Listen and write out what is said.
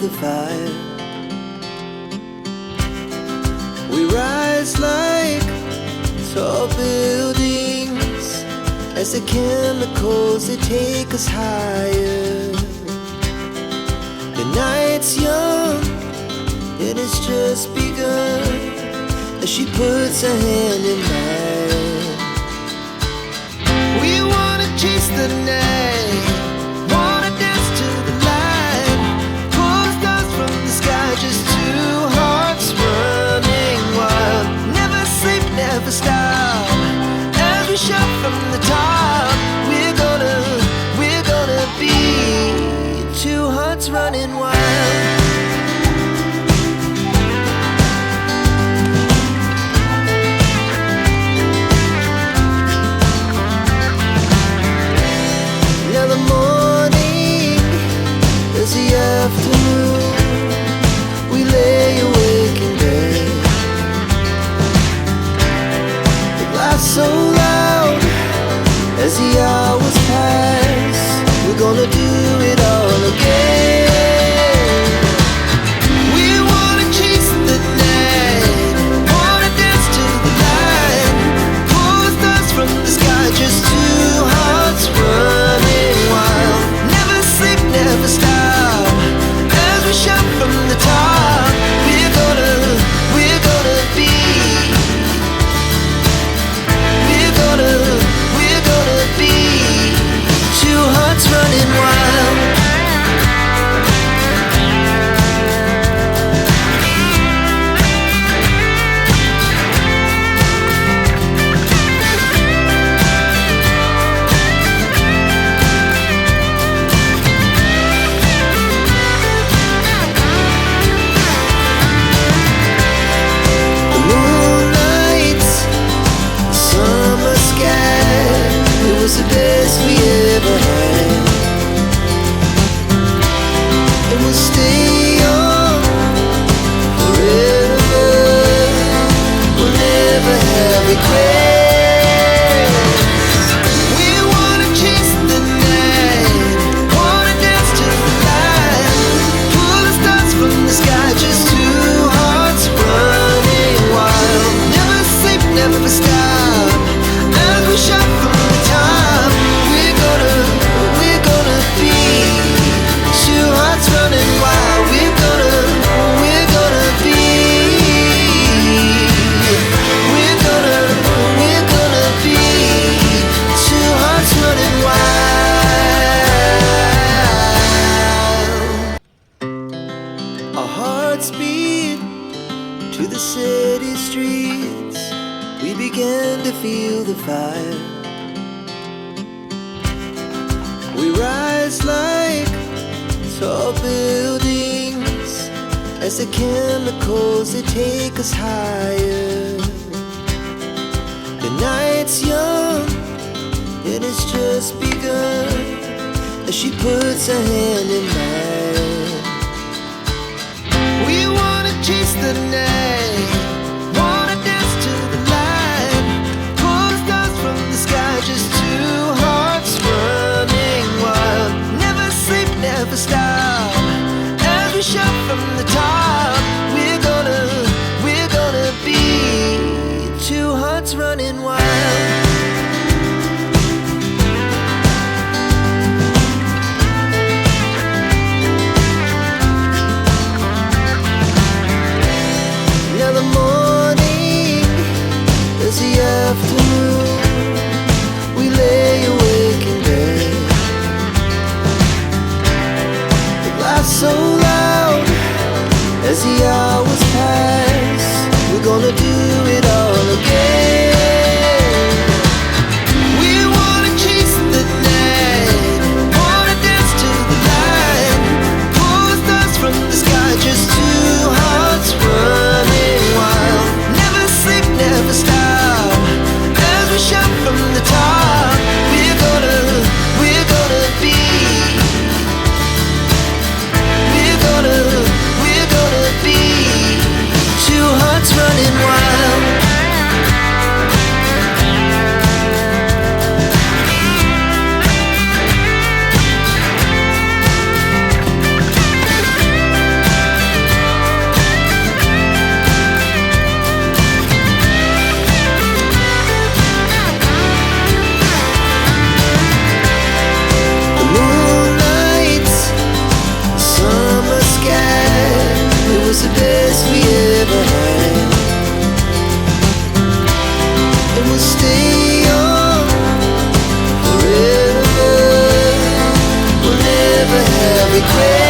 the fire. We rise like tall buildings as the chemicals, they take us higher. The night's young, it has just begun, as she puts her hand in mine. We wanna chase the night, wanna dance to the light, pull stars from the sky, just two hearts running wild. Never sleep, never stop, as we shout from the top. We're gonna be two hearts running wild. The afternoon, we lay awake in bed. It laughs so loud as the hours pass. We're gonna do it all again. We wanna chase the night, wanna dance to the light, pull stars from the sky, just two hearts running wild. Never sleep, never stop, we shout from the top. We're gonna be, we're gonna be two hearts running wild. The best we ever had, and we'll stay on forever. We'll never have regrets. We wanna chase the night, wanna dance to the light, pull the stars from the sky, just two hearts running wild. Never sleep, never stop, as we shout from the top. Running wild, we're gonna be, we're gonna be two hearts running wild. Our hearts beat to the city streets. We began to feel the fire. We rise like tall buildings as the chemicals, they take us higher. The night's young, it has just begun, as she puts her hand in mine. We wanna chase the night, wanna dance to the light, pull stars from the sky, just two hearts running wild. Never sleep, never stop, as we shout from the top. We're gonna be two hearts running wild. Now the morning is the afternoon, we lay awake in bed. So loud as the hours pass. We're gonna do it all again. We wanna chase the night, wanna dance to the light, pull stars from the sky, just two hearts running wild. Never sleep, never stop, as we shout from the top. We're gonna be, we're gonna be two hearts running wild. was the best we ever had. And we'll stay young forever. We'll never have regrets.